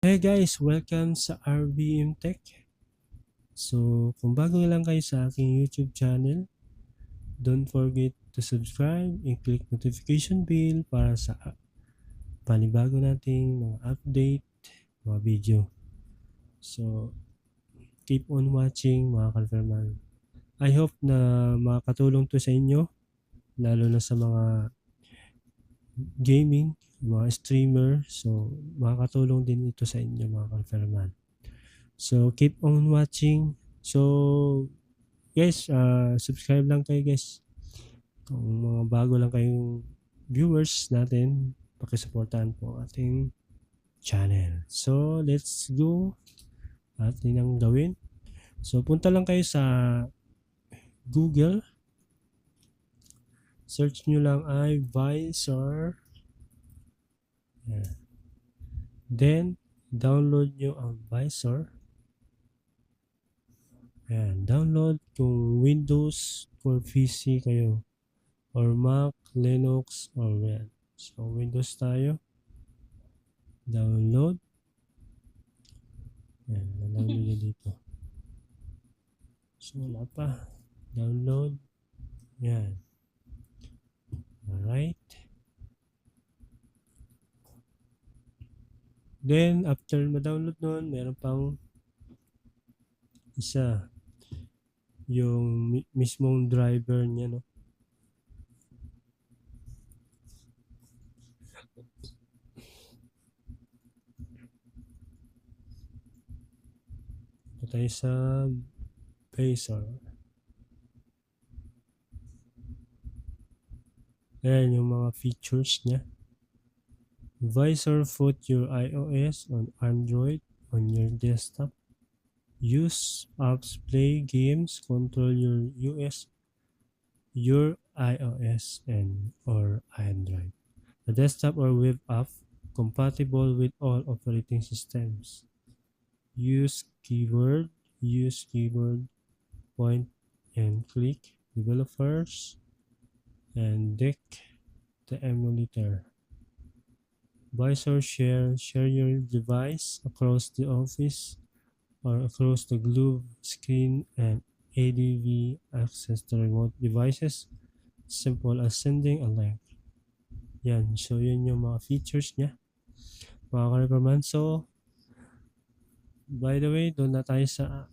Hey guys, welcome sa RBM Tech. So, kung bago lang kayo sa aking YouTube channel, don't forget to subscribe and click notification bell para sa panibago nating mga update, mga video. So, keep on watching mga kalperman. I hope na makakatulong to sa inyo, lalo na sa mga gaming, mga streamer. So, makakatulong din ito sa inyo mga kalperman. So, keep on watching. So, guys, subscribe lang kayo guys. Kung mga bago lang kayong viewers natin, pakisuportahan po ang ating channel. So, let's go. Atin ang gawin. So, punta lang kayo sa Google. Search nyo lang ay Visor. Yan. Then, download nyo ang Visor. Ayan, download kung Windows for PC kayo or Mac, Linux, or yan. So, Windows tayo. Download. Ayan, download nyo dito. So, wala pa. Download. Yan. Alright. Then, after ma-download nun, meron pang isa. Yung mismong driver niya, no? Patay sa Blazor. Ayan yung mga features niya. Visor put your iOS on Android on your desktop. Use apps, play games, control your iOS and or Android. The desktop or web app compatible with all operating systems. Use keyboard, point and click developers and deck the emulator. Visor share your device across the office or across the globe screen and ADV access to remote devices. Simple as sending a link. Yan. So, yun yung mga features niya. Mga ka-Reperman. So, by the way, doon na tayo sa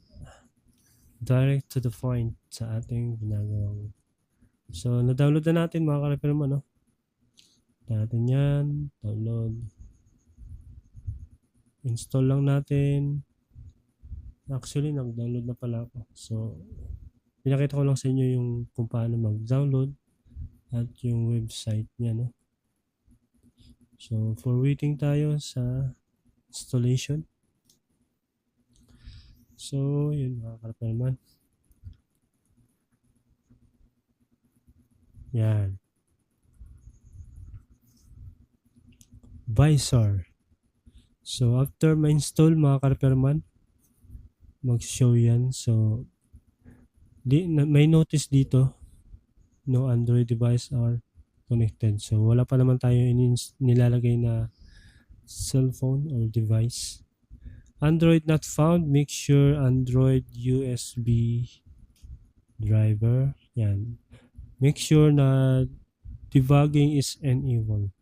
direct to the point sa ating ginagawang. So, na-download na natin mga ka-Reperman, no? Natin yan. Download. Install lang natin. Actually, nag-download na pala ako. So, pinakita ko lang sa inyo yung kung paano mag-download at yung website niya, no? So, for waiting tayo sa installation. So, yun mga ka-Reperman. Yan. Visor. So, after ma-install mga ka-Reperman, mag-show yan. So, may notice dito, no Android device are connected. So, wala pa naman tayo nilalagay na cellphone or device. Android not found. Make sure Android USB driver. Yan. Make sure na debugging is enabled.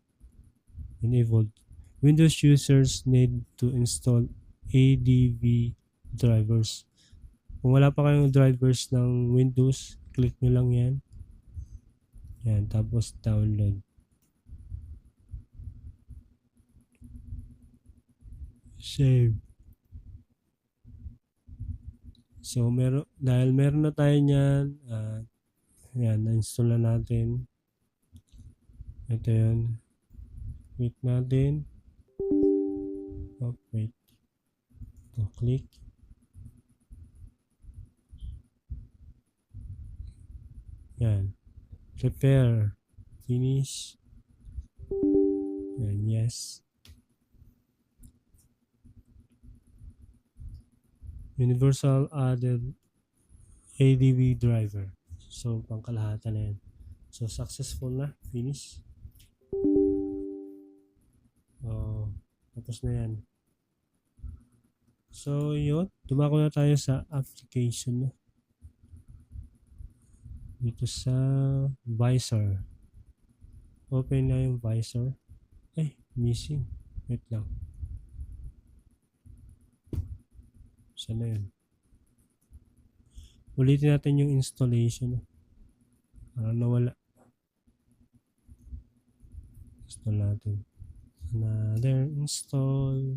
Windows users need to install ADV drivers. Kung wala pa kayong drivers ng Windows, click nyo lang yan. Yan, tapos download. Save. So, dahil meron na tayo niyan, yan, na-install na natin. Ito yun. Click natin. Oh, wait. So, click. Yan. Prepare. Finish. Yan, yes. Universal added ADV driver. So, pangkalahatan na yan. So, successful na. Finish. Oh, tapos na yan. So, yun. Dumako na tayo sa application dito sa visor. Open na yung visor. Ay, missing. Wait lang. Saan na yun? Ulitin natin yung installation. Nawala. Install natin. Another install.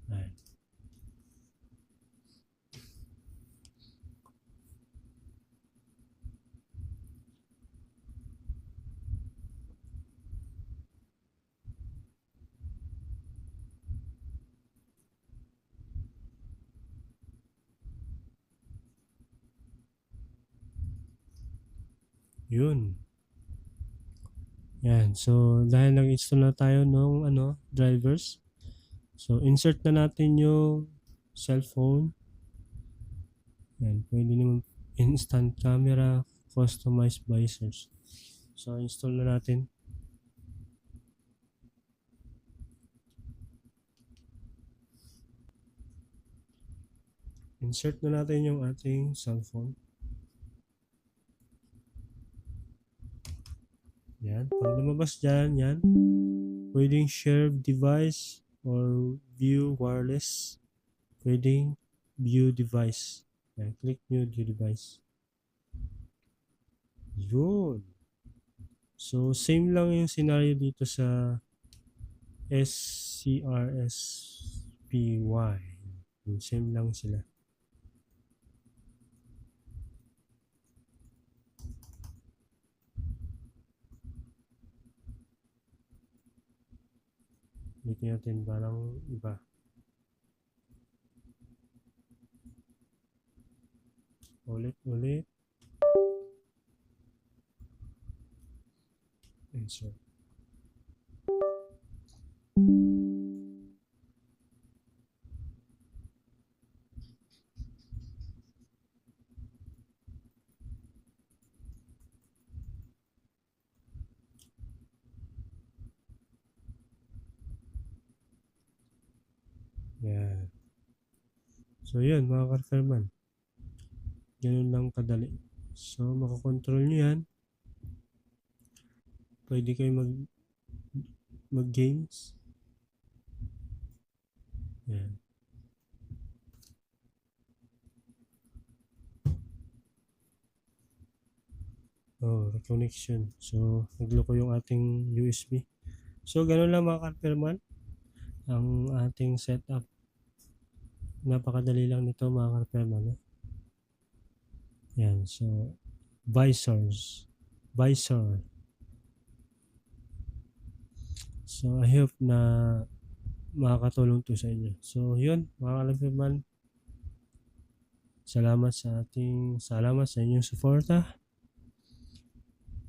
Ayan. Yun. Yan. So, dahil nag-install na tayo ng drivers. So, insert na natin yung cellphone. Yan. Pwede naman instant camera, customized visors. So, install na natin. Insert na natin yung ating cellphone. Yan. Pag lumabas dyan, yan. Pwedeng share device or view wireless. Pwedeng view device. Yan. Click new view device. Yun. So, same lang yung scenario dito sa SCRSPY. Same lang sila. Dito natin parang iba. Ulit. Insert. Yan. So, yun mga ka-referman. Ganun lang kadali. So, makakontrol nyo yan. Pwede kayo mag-games. Yan. Oh, reconnection. So, nagloko yung ating USB. So, ganun lang mga ka-referman. Ang ating setup. Napakadali lang nito mga ka-referman. Yan. So, visor. So, I hope na makakatulong to sa inyo. So, yun, mga ka-referman. Salamat sa inyong suporta.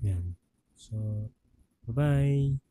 Yan. So, bye-bye.